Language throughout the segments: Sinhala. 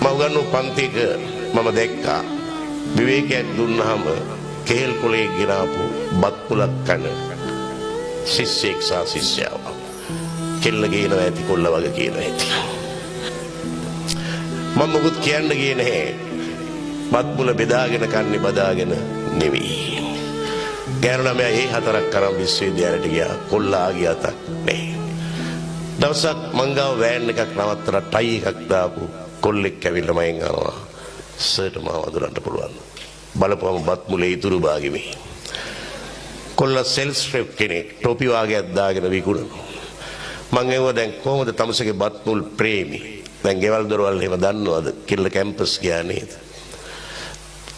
මවගන්නු පන්තික මම දැක්කා විවේකයක් දුන්නාම කේල් කොලේ ගිරාපු බත් පුලක් කන ශිෂ්‍යෙක් සහ ශිෂ්‍යාවක් කෙල්ල ගේනවා ඇති කොල්ල වගේ කියනවා ඇති මම මොකුත් කියන්න ගියේ නැහැ බත් පුල බෙදාගෙන කන්නේ බදාගෙන නෙවෙයි ගෑනුලා මම ඒ හතරක් කරන් විශ්වවිද්‍යාලයට ගියා කොල්ලා ගියා තක් නැහැ දවසක් මංගාව වෑන් එකක් නවත්තලා ටයි එකක් දාපු කොල්ලෙක් ඇවිල්ලා මගෙන් අහනවා සර්ට මාව අඳුරන්න පුළුවන් බලපුවම බත් මුලේ ඉතුරු භාගෙ මේ කොල්ල සෙල්ස් රෙප් කෙනෙක් ටොපි වාගයක් දාගෙන විකුණනවා මං එවුවා දැන් කොහොමද තමසගේ බත් මුල් ප්‍රේමී දැන් ගෙවල් දොරවල් එහෙම දන්නවද කිල්ල කැම්පස් ගියා නේද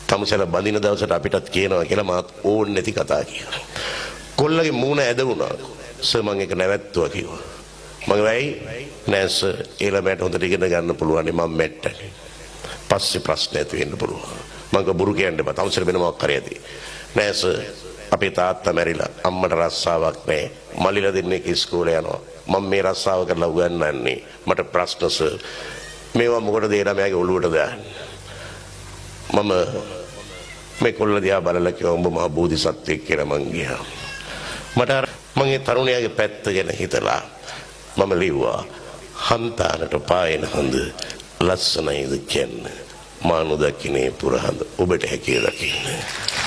තමසලා බඳින දවසට අපිටත් කියනවා කියලා මාත් ඕන් නැති කතා කියනවා කොල්ලගේ මූණ ඇද වුණා සර් මං එක නැවැත්තුවා කිව්වා මම වෙයි නෑ සර් ඊළඟට හොඳට ඉගෙන ගන්න පුළුවන් මම මැට්ටනේ පස්සේ ප්‍රශ්න ඇති වෙන්න පුළුවන් මම බුරු කියන්නේ බා තමසර වෙන මොකක් කරේ ඇති නෑ සර් අපේ තාත්තා මැරිලා අම්මට රස්සාවක් නෑ මල්ලිලා දෙන්නේ ඉස්කෝලේ යනවා මම මේ රස්සාව කරලා උගන්වන්නේ මට ප්‍රශ්න සර් මේවා මොකටද ඒ ළමයාගේ ඔළුවට දාන්නේ මම මේ කොල්ල දිහා බලලා කිව්වා උඹ මහ බෝධිසත්වෙක් කියලා මං ගියා මට මම ඒ තරුණයාගේ පැත්ත ගැන හිතලා මම ලිව්වා හන්තානට පායන හඳ ලස්සනයිද කියන්න මානු දකින්නේ පුරහඳ ඔබට හැකිය දකින්න